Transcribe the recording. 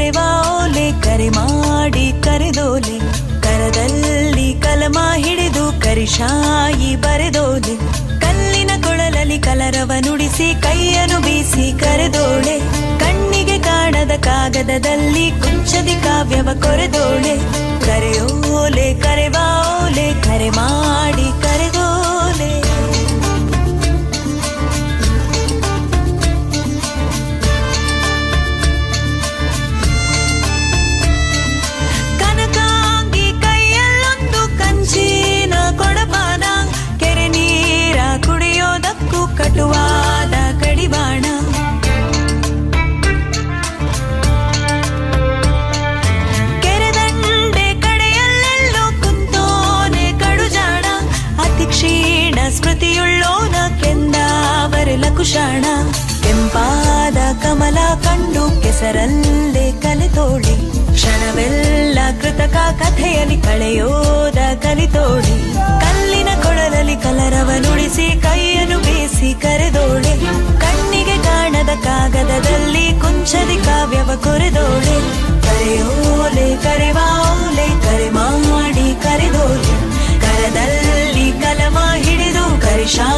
ಕರೆವಾ ಓಲೆ ಕರೆ ಮಾಡಿ ಕರೆದೋಲೆ ಕರದಲ್ಲಿ ಕಲಮ ಹಿಡಿದು ಕರಿಶಾಯಿ ಬರೆದೋಲೆ ಕಲ್ಲಿನ ಕೊಳಲಲ್ಲಿ ಕಲರವ ನುಡಿಸಿ ಕೈಯನ್ನು ಬೀಸಿ ಕರೆದೋಳೆ ಕಣ್ಣಿಗೆ ಕಾಣದ ಕಾಗದದಲ್ಲಿ ಕುಂಚದಿ ಕಾವ್ಯವ ಕೊರೆದೋಳೆ ಕರೆಯೋಲೆ ಕರೆವಾ ಓಲೆ ಕರೆ ಮಾಡಿ ಕರೆದೋಲೆ ಕನಕಾಂಗಿ ಕೈಯಲ್ಲೊಂದು ಕಂಚಿನ ಕೊಡಪಾನ ಕೆರೆ ನೀರ ಕುಡಿಯೋದಕ್ಕೂ ಕಟುವಾದ ಕಡಿವಾಣ ಕೆರೆದಂಡೆ ಕಡೆಯಲ್ಲೆಲ್ಲೋ ಕುಂತೋನೆ ಕಡುಜಾಣ ಅತಿ ಕ್ಷೀಣ ಸ್ಮೃತಿಯುಳ್ಳೋನ ಕೆಂದಾವರೆಲ ಕುಶಾಣ ಕೆಂಪಾದ ಕಮಲ ಕಂಡು ಕೆಸರಲ್ಲೇ ಕಲಿತೋಳಿ ಕ್ಷಣವೆಲ್ಲ ಕೃತಕ ಕಥೆಯಲ್ಲಿ ಕಳೆಯೋದ ಕಲಿತೋಳಿ ಕಲ್ಲಿನ ಕೊಳಲಲ್ಲಿ ಕಲರವ ನುಡಿಸಿ ಕೈಯನ್ನು ಬೀಸಿ ಕರೆದೋಳೆ ಕಣ್ಣಿಗೆ ಕಾಣದ ಕಾಗದದಲ್ಲಿ ಕುಂಚದಿ ಕಾವ್ಯವ ಕೊರೆದೋಳೆ ಕರೆಯೋಲೆ ಕರೆವಾಲೆ ಕರೆ ಮಾಡಿ ಕರೆದೋಲೆ ಕರದಲ್ಲಿ ಕಲಮ ಹಿಡಿದು ಕರಿಶಾ